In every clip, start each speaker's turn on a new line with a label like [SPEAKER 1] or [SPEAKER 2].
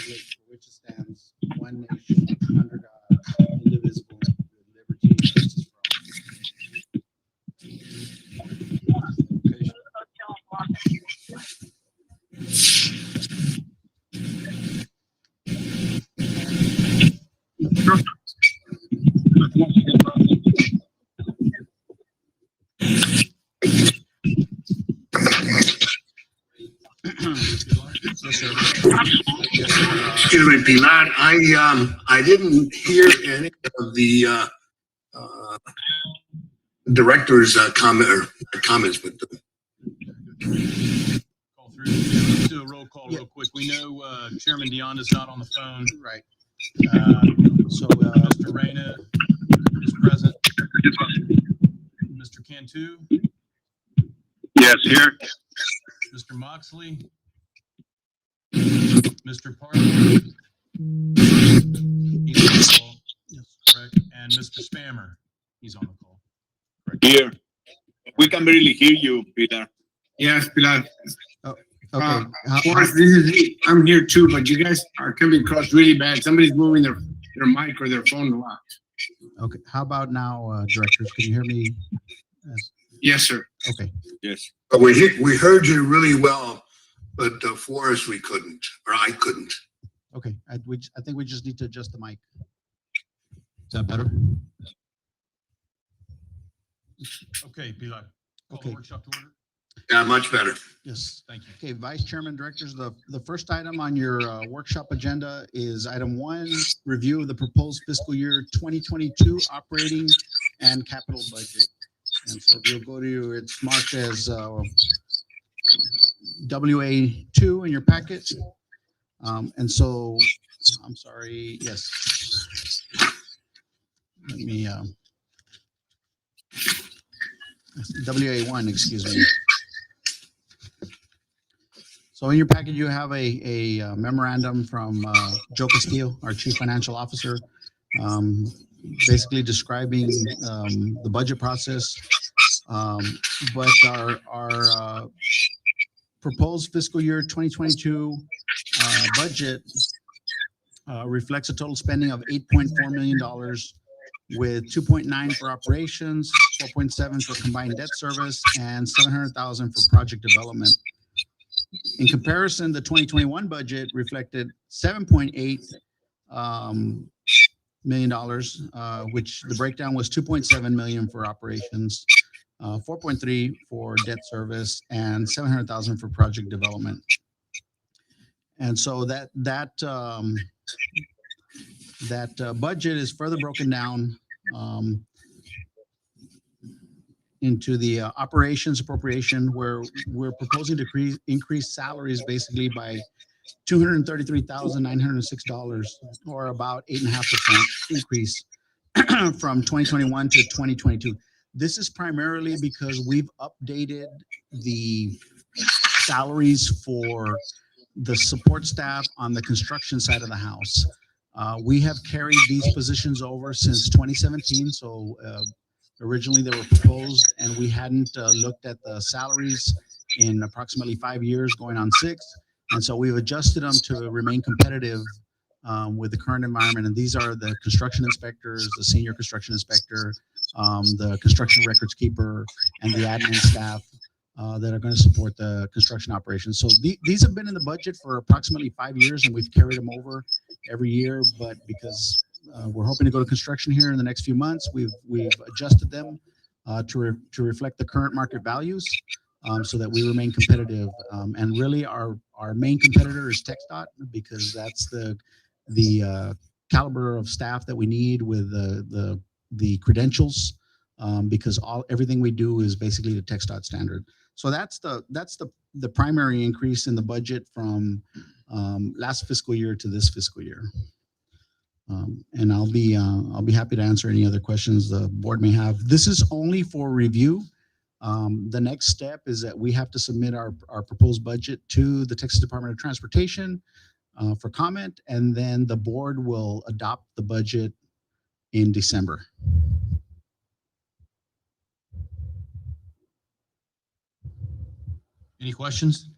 [SPEAKER 1] republic for which it stands, one nation, under God, indivisible, with liberty and justice for all. Yes, sir. Yes, sir.
[SPEAKER 2] Excuse me, Pilar. I didn't hear any of the director's comments, but
[SPEAKER 3] Call through. Let's do a roll call real quick. We know Chairman Dion is not on the phone.
[SPEAKER 1] Right.
[SPEAKER 3] So Mr. Reyna is present. Mr. Cantu,
[SPEAKER 4] Yes, here.
[SPEAKER 3] Mr. Moxley, Mr. Parker. He's on the call. Yes, correct. And Mr. Spammer, he's on the call. Correct.
[SPEAKER 4] Here. We can barely hear you, Peter.
[SPEAKER 5] Yes, Pilar.
[SPEAKER 1] Okay.
[SPEAKER 5] Of course, this is me. I'm here too, but you guys are coming across really bad. Somebody's moving their mic or their phone a lot.
[SPEAKER 1] Okay. How about now, directors? Can you hear me?
[SPEAKER 5] Yes, sir.
[SPEAKER 1] Okay.
[SPEAKER 4] Yes.
[SPEAKER 2] we heard you really well, but Forrest we couldn't, or I couldn't.
[SPEAKER 1] Okay. I think we just need to adjust the mic. Is that better?
[SPEAKER 3] Okay, Pilar. Call
[SPEAKER 1] Okay.
[SPEAKER 3] the workshop to order.
[SPEAKER 2] Yeah, much better.
[SPEAKER 1] Yes.
[SPEAKER 3] Thank you.
[SPEAKER 1] Okay, Vice Chairman, Directors, the first item on your workshop agenda is item 1, review of the proposed fiscal year 2022 operating and capital budget. And so if you'll go to, it's marked as WA2 in your packet. And so, I'm sorry, yes. Let me, WA1, excuse me. So in your packet, you have a memorandum from Joe Castillo, our Chief Financial Officer, basically describing the budget process. But our proposed fiscal year 2022 budget reflects a total spending of $8.4 million, with 2.9 for operations, 4.7 for combined debt service, and 700,000 for project development. In comparison, the 2021 budget reflected $7.8 million, which the breakdown was 2.7 million for operations, 4.3 for debt service, and 700,000 for project development. And so that budget is further broken down into the operations appropriation, where we're proposing to increase salaries basically by $233,906, or about 8.5% increase from 2021 to 2022. This is primarily because we've updated the salaries for the support staff on the construction side of the house. We have carried these positions over since 2017. So originally they were proposed, and we hadn't looked at the salaries in approximately 5 years, going on 6. And so we've adjusted them to remain competitive with the current environment. And these are the construction inspectors, the senior construction inspector, the construction records keeper, and the admin staff that are going to support the construction operations. So these have been in the budget for approximately 5 years, and we've carried them over every year. But because we're hoping to go to construction here in the next few months, we've adjusted them to reflect the current market values, so that we remain competitive. And really, our main competitor is TxDOT, because that's the caliber of staff that we need with the credentials, because everything we do is basically the TxDOT standard. So that's the primary increase in the budget from last fiscal year to this fiscal year. And I'll be happy to answer any other questions the board may have. This is only for review. The next step is that we have to submit our proposed budget to the Texas Department of Transportation for comment, and then the board will adopt the budget in December.
[SPEAKER 3] Any questions?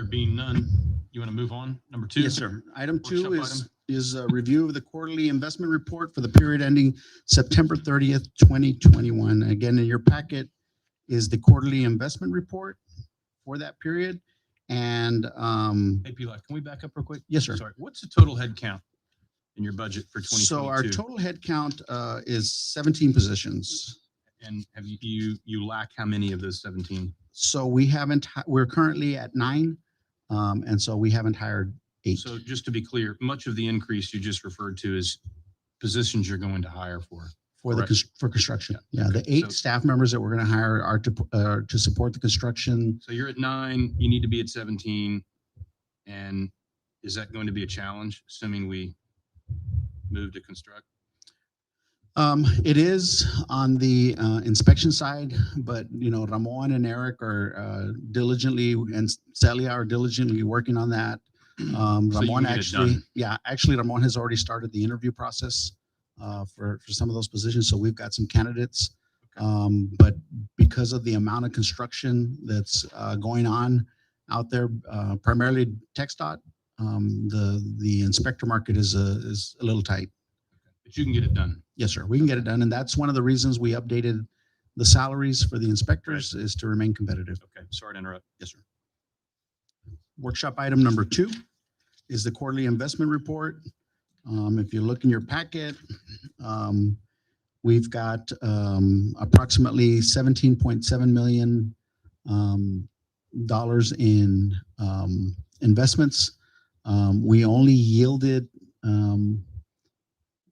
[SPEAKER 3] There being none, you want to move on? Number two?
[SPEAKER 1] Yes, sir. Item two
[SPEAKER 3] Workshop
[SPEAKER 1] is a review of the quarterly investment report for the period ending September 30th, 2021. Again, in your packet is the quarterly investment report for that period. And
[SPEAKER 3] Hey, Pilar, can we back up real quick?
[SPEAKER 1] yes, sir.
[SPEAKER 3] Sorry, what's the total head count in your budget for
[SPEAKER 1] So our
[SPEAKER 3] 2022?
[SPEAKER 1] total head count is 17 positions.
[SPEAKER 3] And have you lack how many of those 17?
[SPEAKER 1] So we haven't, we're currently at 9. And so we haven't hired 8.
[SPEAKER 3] So just to be clear, much of the increase you just referred to is positions you're going to hire for.
[SPEAKER 1] For
[SPEAKER 3] Correct.
[SPEAKER 1] for construction. Yeah, the
[SPEAKER 3] Okay,
[SPEAKER 1] 8
[SPEAKER 3] so-
[SPEAKER 1] staff members that we're going to hire are to support the construction.
[SPEAKER 3] So you're at 9, you need to be at 17. And is that going to be a challenge, assuming we move to construct?
[SPEAKER 1] It is on the inspection side, but Ramon and Eric are diligently, and Celia are diligently working on that.
[SPEAKER 3] So you
[SPEAKER 1] Ramon
[SPEAKER 3] can get it
[SPEAKER 1] actually Ramon has already started the interview process for some of those positions. So we've got some candidates. But because of the amount of construction that's going on out there, primarily TxDOT, the inspector market is a little tight.
[SPEAKER 3] But you can get it done.
[SPEAKER 1] Yes, sir. We can get it done. And that's one of the reasons we updated the salaries for the inspectors is to remain competitive.
[SPEAKER 3] Okay, sorry to interrupt.
[SPEAKER 1] Yes, sir. Workshop item number 2 is the quarterly investment report. If you look in your packet, we've got approximately $17.7 million in investments. We only yielded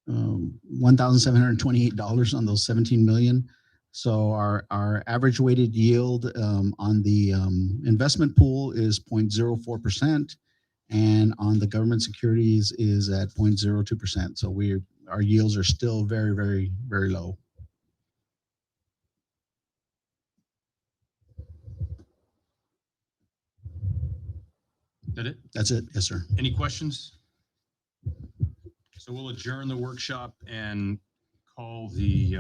[SPEAKER 1] $1,728 on those 17 million. So our average weighted yield on the investment pool is 0.04%, and on the government securities is at 0.02%. So our yields are still very, very, very low.
[SPEAKER 3] Is that it?
[SPEAKER 1] That's it. Yes, sir.
[SPEAKER 3] Any questions? So we'll adjourn the workshop and call the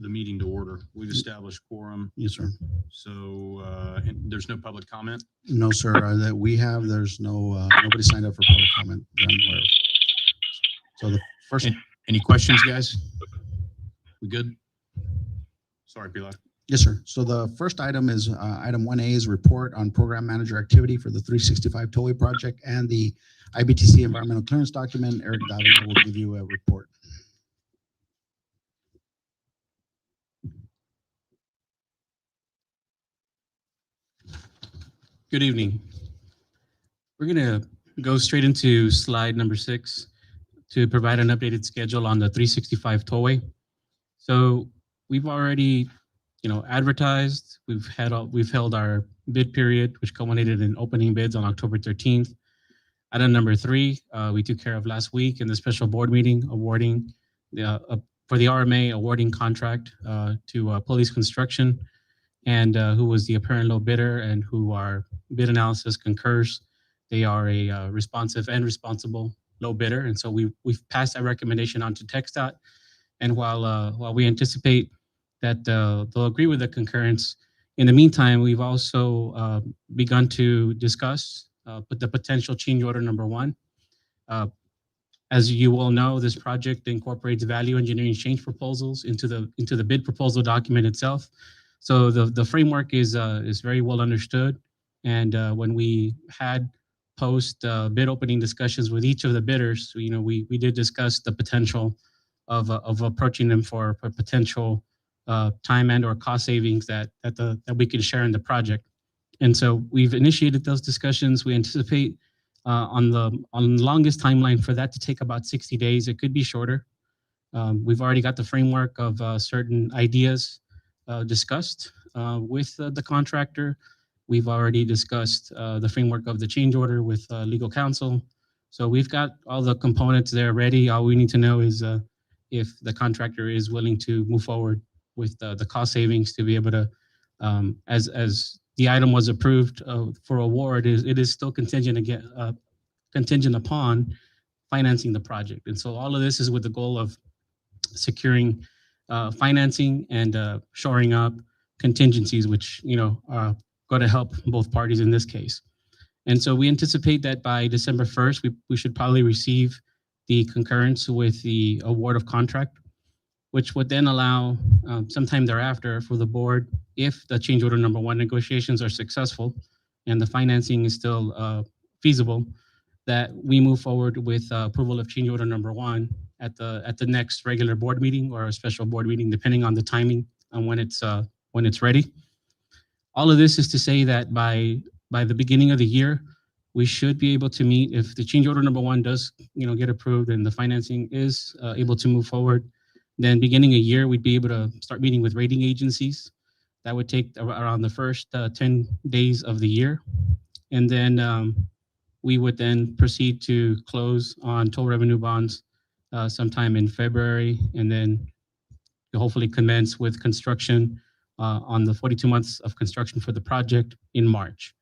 [SPEAKER 3] meeting to order. We've established quorum.
[SPEAKER 1] Yes, sir.
[SPEAKER 3] So and there's no public comment.
[SPEAKER 1] No, sir. That we have, there's no, nobody signed up for public comment that I'm aware of. So the first,
[SPEAKER 3] Any questions, guys? We good? Sorry, Pilar.
[SPEAKER 1] yes, sir. So the first item is item 1A is report on program manager activity for the 365 tollway project and the IBTC environmental clearance document. Eric Davila will give you a report.
[SPEAKER 6] Good evening. We're going to go straight into slide number 6 to provide an updated schedule on the 365 tollway. So we've already, advertised. We've held our bid period, which culminated in opening bids on October 13th. Item number 3, we took care of last week in the special board meeting, awarding for the RMA awarding contract to Police Construction, and who was the apparent low bidder and who our bid analysis concurs. They are a responsive and responsible low bidder, and so we've passed that recommendation on to TxDOT. And while we anticipate that they'll agree with the concurrence, in the meantime, we've also begun to discuss the potential change order number 1. As you all know, this project incorporates value engineering change proposals into the bid proposal document itself. So the framework is very well understood. And when we had post bid opening discussions with each of the bidders, we did discuss the potential of approaching them for potential time and or cost savings that we can share in the project. And so we've initiated those discussions. We anticipate on the longest timeline for that to take about 60 days. It could be shorter. We've already got the framework of certain ideas discussed with the contractor. We've already discussed the framework of the change order with legal counsel. So we've got all the components there ready. All we need to know is if the contractor is willing to move forward with the cost savings to be able to, as the item was approved for award, it is still contingent upon financing the project. And so all of this is with the goal of securing financing and shoring up contingencies, which are going to help both parties in this case. And so we anticipate that by December 1st, we should probably receive the concurrence with the award of contract, which would then allow sometime thereafter for the board, if the change order number 1 negotiations are successful and the financing is still feasible, that we move forward with approval of change order number 1 at the next regular board meeting or a special board meeting, depending on the timing and when it's ready. All of this is to say that by the beginning of the year, we should be able to meet, if the change order number 1 does get approved and the financing is able to move forward, then beginning a year, we'd be able to start meeting with rating agencies. That would take around the first 10 days of the year. And then we would then proceed to close on toll revenue bonds sometime in February, and then hopefully commence with construction on the 42 months of construction for the project in March.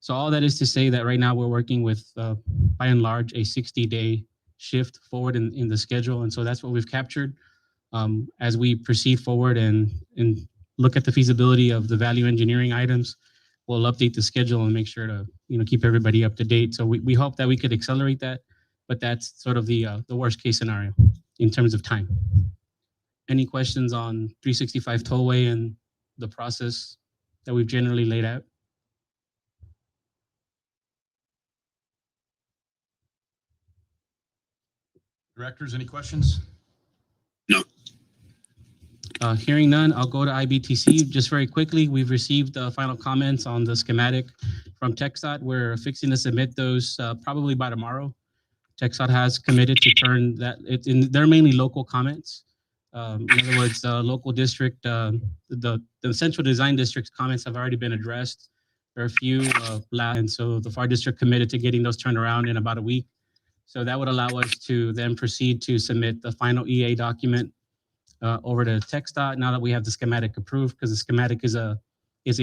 [SPEAKER 6] So all that is to say that right now we're working with, by and large, a 60-day shift forward in the schedule. And so that's what we've captured. As we proceed forward and look at the feasibility of the value engineering items, we'll update the schedule and make sure to keep everybody up to date. So we hope that we could accelerate that, but that's sort of the worst case scenario in terms of time. Any questions on 365 Tollway and the process that we've generally laid out?
[SPEAKER 3] Directors, any questions?
[SPEAKER 6] Hearing none, I'll go to IBTC just very quickly. We've received final comments on the schematic from TxDOT. We're fixing to submit those probably by tomorrow. TxDOT has committed to turn that. They're mainly local comments. In other words, local district, the central design district's comments have already been addressed. There are a few and so the FAR district committed to getting those turned around in about a week. So that would allow us to then proceed to submit the final EA document over to TxDOT now that we have the schematic approved, because the schematic is a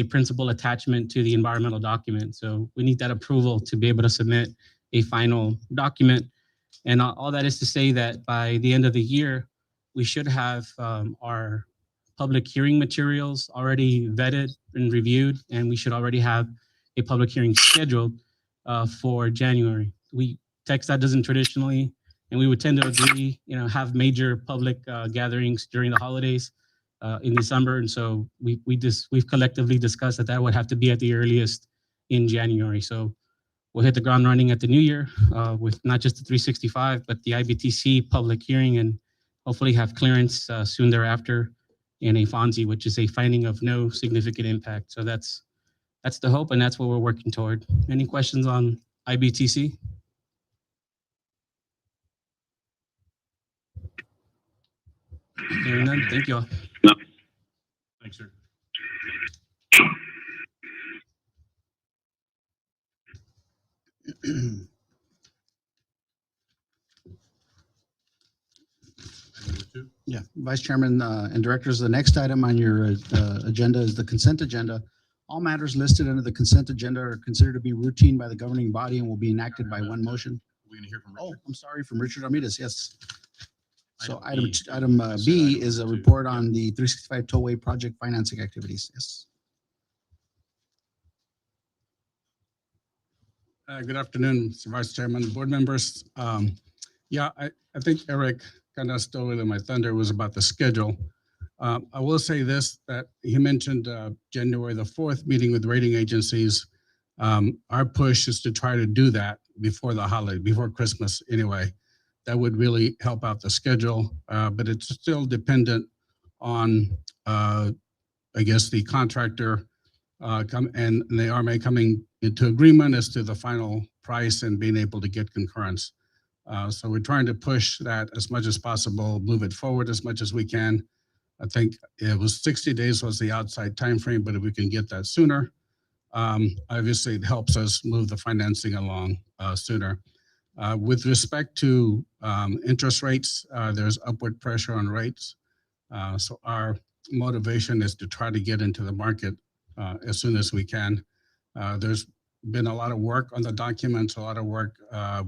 [SPEAKER 6] principal attachment to the environmental document. So we need that approval to be able to submit a final document. And all that is to say that by the end of the year, we should have our public hearing materials already vetted and reviewed, and we should already have a public hearing scheduled for January. TxDOT doesn't traditionally, and we would tend to agree, have major public gatherings during the holidays in December. And so we've collectively discussed that would have to be at the earliest in January. So we'll hit the ground running at the new year with not just the 365, but the IBTC public hearing, and hopefully have clearance soon thereafter in a FONSI, which is a finding of no significant impact. So that's the hope, and that's what we're working toward. Any questions on IBTC? Hearing none, thank you all.
[SPEAKER 3] Thanks, sir.
[SPEAKER 1] Yeah, Vice Chairman and Directors, the next item on your agenda is the consent agenda. All matters listed under the consent agenda are considered to be routine by the governing body and will be enacted by one motion.
[SPEAKER 3] We're gonna hear from
[SPEAKER 1] Oh,
[SPEAKER 3] Richard.
[SPEAKER 1] I'm sorry, from Richard Ramirez, yes. So
[SPEAKER 3] Item B.
[SPEAKER 1] item
[SPEAKER 3] I said
[SPEAKER 1] B
[SPEAKER 3] item
[SPEAKER 1] is a
[SPEAKER 3] two.
[SPEAKER 1] report on the 365 Tollway project financing activities, yes.
[SPEAKER 7] Good afternoon, Mr. Vice Chairman, board members. Yeah, I think Eric kind of stole it in my thunder, was about the schedule. I will say this, that he mentioned January the 4th meeting with rating agencies. Our push is to try to do that before the holiday, before Christmas anyway. That would really help out the schedule, but it's still dependent on, I guess, the contractor and the RMA coming into agreement as to the final price and being able to get concurrence. So we're trying to push that as much as possible, move it forward as much as we can. I think it was 60 days was the outside timeframe, but if we can get that sooner, obviously it helps us move the financing along sooner. With respect to interest rates, there's upward pressure on rates. So our motivation is to try to get into the market as soon as we can. There's been a lot of work on the documents, a lot of work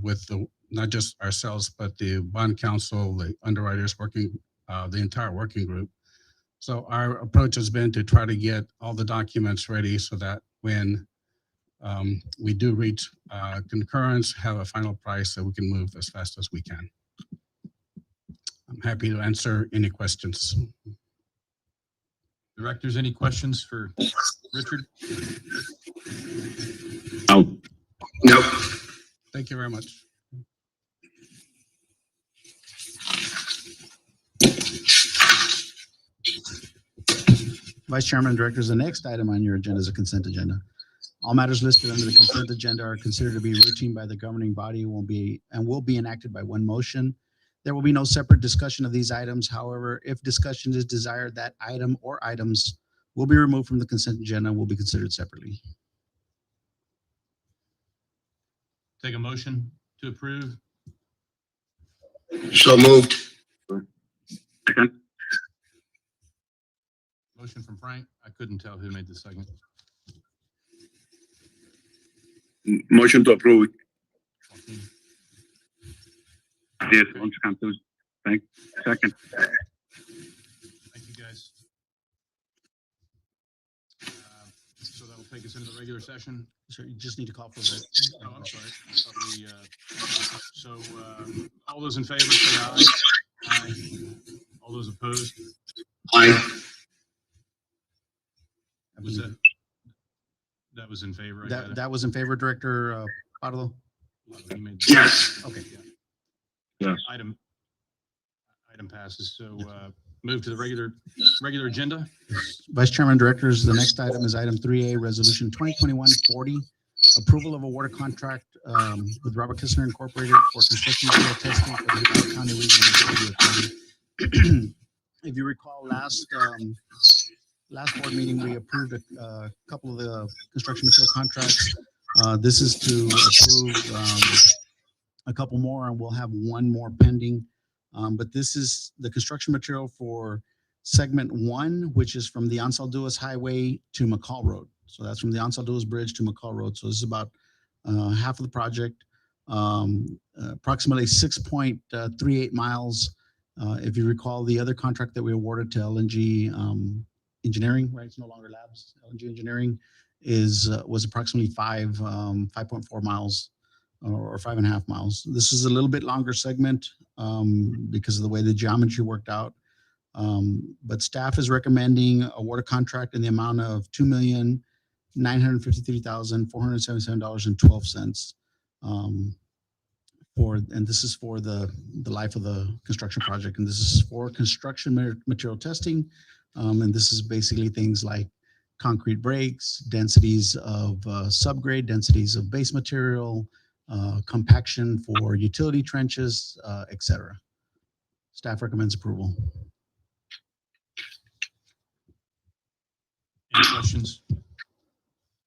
[SPEAKER 7] with not just ourselves, but the bond counsel, the underwriters working, the entire working group. So our approach has been to try to get all the documents ready so that when we do reach concurrence, have a final price that we can move as fast as we can. I'm happy to answer any questions.
[SPEAKER 3] Directors, any questions for Richard?
[SPEAKER 2] Nope.
[SPEAKER 7] Thank you very much.
[SPEAKER 1] Vice Chairman and Directors, the next item on your agenda is a consent agenda. All matters listed under the consent agenda are considered to be routine by the governing body will be enacted by one motion. There will be no separate discussion of these items. However, if discussion is desired, that item or items will be removed from the consent agenda and will be considered separately.
[SPEAKER 3] Take a motion to approve.
[SPEAKER 2] So moved.
[SPEAKER 3] Motion from Frank. I couldn't tell who made the second.
[SPEAKER 4] Motion to approve.
[SPEAKER 3] Joaquin.
[SPEAKER 4] Yes, Alonso Cantos. Second.
[SPEAKER 3] Thank you, guys. So that'll take us into the regular session.
[SPEAKER 1] So you just need to call for a vote.
[SPEAKER 3] Oh, I'm sorry. I thought all those in favor say aye. Aye. All those opposed?
[SPEAKER 2] Aye.
[SPEAKER 3] Was that was in favor? I got it.
[SPEAKER 1] That was in favor, Director Pardo?
[SPEAKER 3] You made-
[SPEAKER 2] Yes.
[SPEAKER 1] Okay.
[SPEAKER 4] Yes.
[SPEAKER 3] Item passes. So move to the regular agenda.
[SPEAKER 1] Vice Chairman and Directors, the next item is item 3A, Resolution 2021-40, approval of a water contract with Robert Kistner Incorporated for construction material testing for the Utah County Regional Utility Authority. If you recall, last board meeting, we approved a couple of the construction material contracts. This is to approve a couple more, and we'll have one more pending. But this is the construction material for segment 1, which is from the Ansalduas Highway to McCall Road. So that's from the Ansalduas Bridge to McCall Road. So this is about half of the project, approximately 6.38 miles. If you recall, the other contract that we awarded to LNG Engineering, right? It's no longer Labs. LNG Engineering was approximately 5.4 miles or 5.5 miles. This is a little bit longer segment because of the way the geometry worked out. But staff is recommending a water contract in the amount of $2,953,477.12 and this is for the life of the construction project. And this is for construction material testing. And this is basically things like concrete breaks, densities of subgrade, densities of base material, compaction for utility trenches, etc. Staff recommends approval.
[SPEAKER 3] Any questions?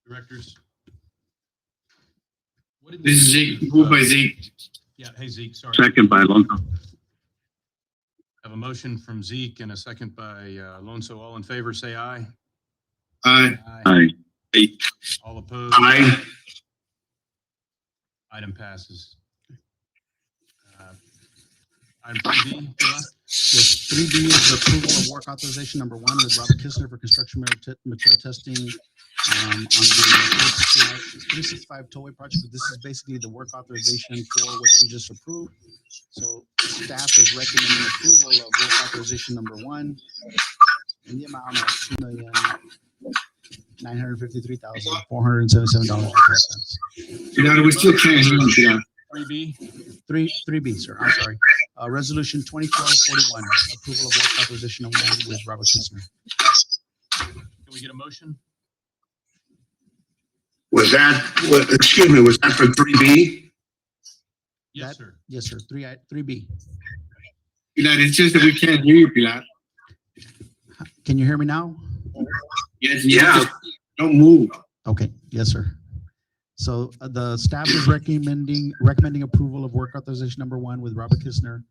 [SPEAKER 3] Directors? What did
[SPEAKER 5] This is Zeke, moved by Zeke.
[SPEAKER 3] Yeah, hey Zeke, sorry.
[SPEAKER 4] Second by Alonso.
[SPEAKER 3] I have a motion from Zeke and a second by Alonso. All in favor, say aye.
[SPEAKER 5] Aye.
[SPEAKER 4] Aye.
[SPEAKER 3] All opposed?
[SPEAKER 2] Aye.
[SPEAKER 3] Item passes. Item 3B,
[SPEAKER 1] Yes, 3B is the approval of work authorization number 1 with Robert Kistner for construction material testing on the 365 tollway project. This is basically the work authorization for what you just approved. So staff is recommending approval of work authorization number 1 in the amount of $2,953,477.12.
[SPEAKER 5] Pilar, we still can't hear you, Pilar.
[SPEAKER 3] 3B,
[SPEAKER 1] 3B, sir. I'm sorry. Resolution 2012-41, approval of work authorization number 1 with Robert Kistner.
[SPEAKER 3] can we get a motion?
[SPEAKER 2] Was that for 3B?
[SPEAKER 3] Yes,
[SPEAKER 1] That-
[SPEAKER 3] sir.
[SPEAKER 1] Yes, sir. 3B.
[SPEAKER 5] Pilar, it's just that we can't hear you, Pilar.
[SPEAKER 1] Can you hear me now?
[SPEAKER 5] Yes,
[SPEAKER 2] Yeah.
[SPEAKER 5] don't move.
[SPEAKER 1] Okay, yes, sir. So the staff is recommending approval of work authorization number 1 with Robert Kistner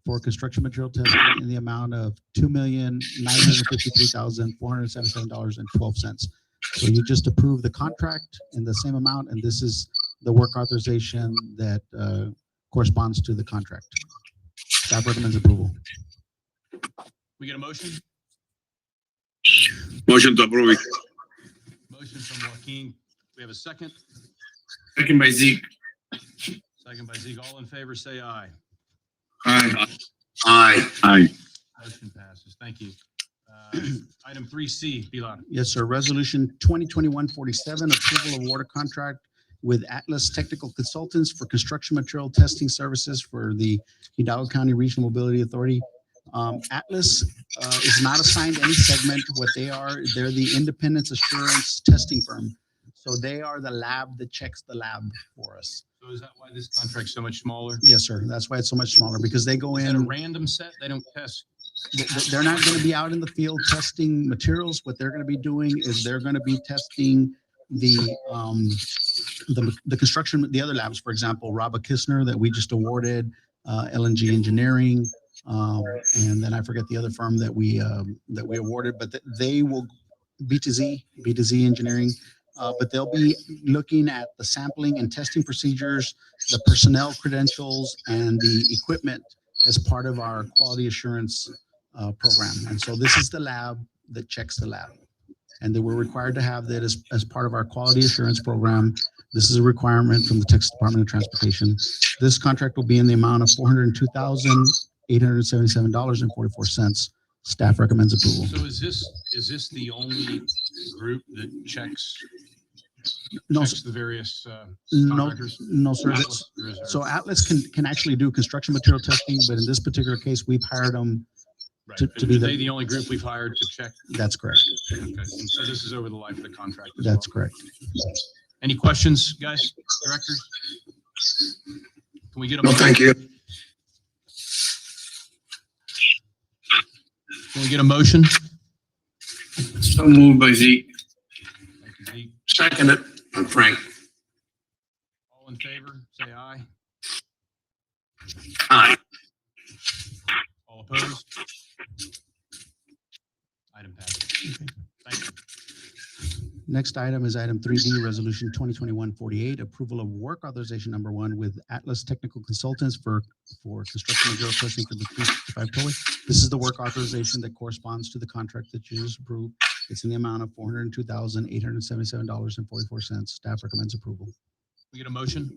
[SPEAKER 1] for construction material testing in the amount of $2,953,477.12. So you just approved the contract in the same amount, and this is the work authorization that corresponds to the contract. Staff recommends approval.
[SPEAKER 3] We get a motion?
[SPEAKER 4] Motion to approve it.
[SPEAKER 3] Motion from Joaquin. We We have a second.
[SPEAKER 5] Second by Zeke.
[SPEAKER 3] Second by Zeke. All in favor, say aye.
[SPEAKER 5] Aye.
[SPEAKER 2] Aye.
[SPEAKER 4] Aye.
[SPEAKER 3] Motion passes. Thank you. Item 3C, Pilar.
[SPEAKER 1] Yes, sir. Resolution 2021-47, approval of water contract with Atlas Technical Consultants for construction material testing services for the Hidalgo County Regional Mobility Authority. Atlas is not assigned any segment. What they are, they're the independence assurance testing firm. So they are the lab that checks the lab for us.
[SPEAKER 3] So is that why this contract's so much smaller?
[SPEAKER 1] Yes, sir. That's why it's so much smaller, because they go
[SPEAKER 3] Is that a
[SPEAKER 1] in,
[SPEAKER 3] random set? They don't test?
[SPEAKER 1] they're not going to be out in the field testing materials. What they're going to be doing is they're going to be testing the construction, the other labs, for example, Robert Kistner that we just awarded, LNG Engineering, and then I forget the other firm that we awarded, but they will B2Z Engineering, but they'll be looking at the sampling and testing procedures, the personnel credentials, and the equipment as part of our quality assurance program. And so this is the lab that checks the lab. And that we're required to have that as part of our quality assurance program. This is a requirement from the Texas Department of Transportation. This contract will be in the amount of $402,877.44. Staff recommends approval.
[SPEAKER 3] So is this the only group that checks
[SPEAKER 1] No,
[SPEAKER 3] the various
[SPEAKER 1] no,
[SPEAKER 3] contractors?
[SPEAKER 1] no, sir.
[SPEAKER 3] Atlas, or is there-
[SPEAKER 1] So Atlas can actually do construction material testing, but in this particular case, we've hired them.
[SPEAKER 3] Right.
[SPEAKER 1] to
[SPEAKER 3] Are
[SPEAKER 1] be
[SPEAKER 3] they
[SPEAKER 1] the-
[SPEAKER 3] the only group we've hired to check?
[SPEAKER 1] That's correct.
[SPEAKER 3] Okay. And so this is over the life of the contract as
[SPEAKER 1] That's
[SPEAKER 3] well.
[SPEAKER 1] correct.
[SPEAKER 3] Any questions, guys, directors? Can we get a
[SPEAKER 2] No, thank you.
[SPEAKER 3] Can we get a motion?
[SPEAKER 5] So moved by Zeke.
[SPEAKER 3] Thank you, Zeke.
[SPEAKER 2] Second it. I'm Frank.
[SPEAKER 3] All in favor, say aye.
[SPEAKER 2] Aye.
[SPEAKER 3] All opposed? Item passes. Thank you.
[SPEAKER 1] Next item is item 3D, Resolution 2021-48, approval of work authorization number 1 with Atlas Technical Consultants for construction material testing for the 365 tollway. This is the work authorization that corresponds to the contract that you just approved. It's in the amount of $402,877.44. Staff recommends approval.
[SPEAKER 3] We get a motion?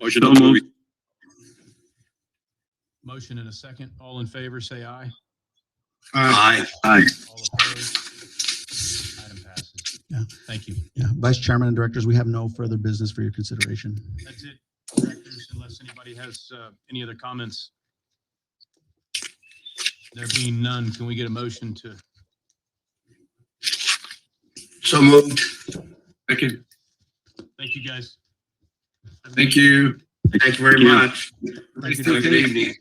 [SPEAKER 4] Motion to approve.
[SPEAKER 3] Motion and a second. All in favor, say aye.
[SPEAKER 2] Aye.
[SPEAKER 4] Aye.
[SPEAKER 3] All opposed? Item passes.
[SPEAKER 1] Yeah.
[SPEAKER 3] Thank you.
[SPEAKER 1] Yeah, Vice Chairman and Directors, we have no further business for your consideration.
[SPEAKER 3] That's it, directors, unless anybody has any other comments. There being none, can we get a motion to?
[SPEAKER 2] So moved.
[SPEAKER 5] Second.
[SPEAKER 3] Thank you, guys.
[SPEAKER 5] Thank you.
[SPEAKER 2] Thank you very much.
[SPEAKER 1] Thank you,
[SPEAKER 2] Have a good
[SPEAKER 1] Director.
[SPEAKER 2] evening.